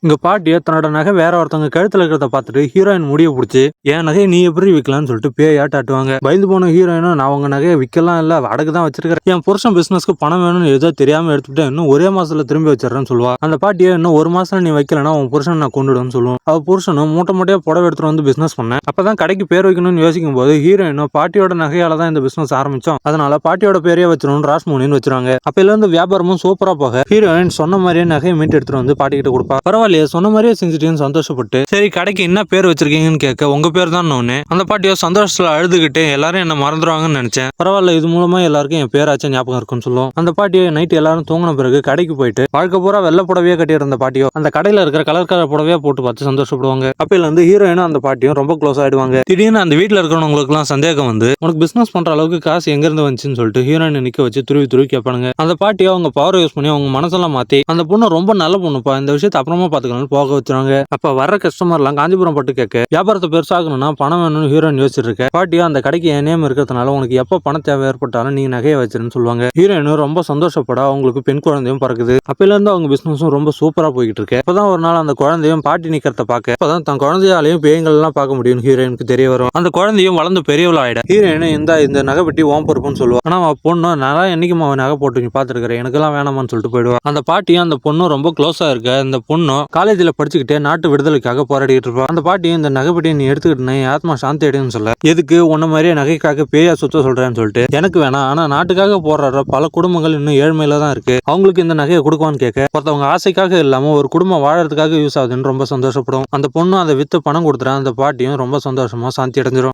இங்க பாட்டியை தன்னோட நகை வேற ஒருத்தவங்க கழுத்துல இருக்கிறத பார்த்துட்டு ஹீரோயின் முடிய பிடிச்சி என் நகையை நீ எப்படி விற்கலாம்னு சொல்லிட்டு பேயாட்ட ஆட்டுவாங்க. பயந்து போன ஹீரோயினும் நான் உங்க நகையை விற்கலாம் இல்ல அடகு தான் வச்சிருக்கிறேன், என் புருஷன் பிசினஸ்க்கு பணம் வேணும்னு ஏதோ தெரியாம எடுத்துட்டு இன்னும் ஒரே மாசத்துல திரும்பி வச்சிடறேன்னு சொல்லுவா. அந்த பாட்டியை இன்னும் ஒரு மாசம் நீ வைக்கலன்னா உன் புருஷன் நான் கொண்டுடுன்னு சொல்லுவோம். அவ புருஷனும் மூட்டை மூட்டையா புடவை எடுத்துட்டு வந்து பிசினஸ் பண்ணேன். அப்பதான் கடைக்கு பேர் வைக்கணும்னு யோசிக்கும் போது ஹீரோயினும் பாட்டியோட நகையால தான் இந்த பிசினஸ் ஆரம்பிச்சோம், அதனால பாட்டியோட பேரையே வச்சிடணும் ராஸ்மோனின்னு வச்சிருவாங்க. அப்பல இருந்து வியாபாரமும் சூப்பரா போக ஹீரோயின் சொன்ன மாதிரியே நகையை மீட்டு எடுத்துட்டு வந்து பாட்டி கிட்ட கொடுப்பா. பரவாயில்லையே சொன்ன மாதிரியே செஞ்சுட்டேன்னு சந்தோஷப்பட்டு சரி கடைக்கு என்ன பேர் வச்சிருக்கீங்கன்னு கேட்க உங்க பேர் தான் ஒண்ணு. அந்த பாட்டியோ சந்தோஷத்துல அழுதுகிட்டு எல்லாரும் என்ன மறந்துடுவாங்கன்னு நினைச்சேன், பரவாயில்ல இது மூலமா எல்லாருக்கும் என் பேராச்சும் ஞாபகம் இருக்குன்னு சொல்லுவோம். அந்த பாட்டியோ நைட் எல்லாரும் தூங்கின பிறகு கடைக்கு போயிட்டு வாழ்க்கை பூரா வெள்ளை புடவையே கட்டியிருந்த பாட்டியோ அந்த கடையில இருக்கிற கலர் புடவையா போட்டு பார்த்து சந்தோஷப்படுவாங்க. அப்பையில இருந்து ஹீரோயினும் அந்த பாட்டியும் ரொம்ப க்ளோஸ் ஆயிடுவாங்க. திடீர்னு அந்த வீட்டுல இருக்கிறவங்களுக்கு எல்லாம் சந்தேகம் வந்து உனக்கு பிசினஸ் பண்ற அளவுக்கு காசு எங்க இருந்து வந்துச்சுன்னு சொல்லிட்டு ஹீரோயினை நிக்க வச்சு துருவி துருவி கேட்பானுங்க. அந்த பாட்டியோ அவங்க பவர் யூஸ் பண்ணி அவங்க மனசெல்லாம் மாத்தி அந்த பொண்ணு ரொம்ப நல்ல பொண்ணுப்பா, இந்த விஷயத்தை அப்புறமா பாத்துக்கலாம்னு போக வச்சுருவாங்க. அப்ப வர்ற கஸ்டமர் எல்லாம் காஞ்சிபுரம் பட்டு கேட்க வியாபாரத்தை பெருசாகணும்னா பணம் வேணும்னு ஹீரோயின் யோசிச்சிட்டு இருக்க. பாட்டியோ அந்த கடைக்கு என் நேம் இருக்கிறதுனால உனக்கு எப்ப பண தேவை ஏற்பட்டாலும் நீ நகையை வச்சிருன்னு சொல்லுவாங்க. ஹீரோயினும் ரொம்ப சந்தோஷப்பட அவங்களுக்கு பெண் குழந்தையும் பிறகுது. அப்பையில இருந்து அவங்க பிசினஸும் ரொம்ப சூப்பரா போய்கிட்டு இருக்கு. அப்பதான் ஒரு நாள் அந்த குழந்தையும் பாட்டி நிக்கிறத பார்க்க அப்பதான் தன் குழந்தையாலையும் பேய்கள் எல்லாம் பார்க்க முடியும் ஹீரோயினுக்கு தெரிய வரும். அந்த குழந்தையும் வளர்ந்து பெரியவள ஆயிட ஹீரோயினும் இந்த நகை பெட்டி ஓம் பொறுப்புன்னு சொல்லுவா. ஆனா அவன் பொண்ணு நான் என்னைக்கு அவன் நகை போட்டு பாத்துருக்கிறேன், எனக்கெல்லாம் வேணாமான்னு சொல்லிட்டு போயிடுவா. அந்த பாட்டியும் அந்த பொண்ணும் ரொம்ப க்ளோஸா இருக்க. இந்த பொண்ணும் காலேஜ்ல படிச்சுக்கிட்டே நாட்டு விடுதலைக்காக போராடிட்டு இருப்பா. அந்த பாட்டியும் இந்த நகைப்பட்டியை நீ எடுத்துக்கிட்டு ஆத்மா சாந்தி அடைன்னு சொல்ல எதுக்கு உன்ன மாதிரியே நகைக்காக பேயா சுத்த சொல்றேன்னு சொல்லிட்டு எனக்கு வேணாம், ஆனா நாட்டுக்காக போராடுற பல குடும்பங்கள் இன்னும் ஏழ்மையில தான் இருக்கு, அவங்களுக்கு இந்த நகையை கொடுக்குவான்னு கேட்க ஒருத்தவங்க ஆசைக்காக இல்லாம ஒரு குடும்பம் வாழறதுக்காக யூஸ் ஆகுதுன்னு ரொம்ப சந்தோஷப்படும். அந்த பொண்ணும் அதை வித்து பணம் கொடுத்துறேன். அந்த பாட்டியும் ரொம்ப சந்தோஷமா சாந்தி அடைஞ்சிரும்.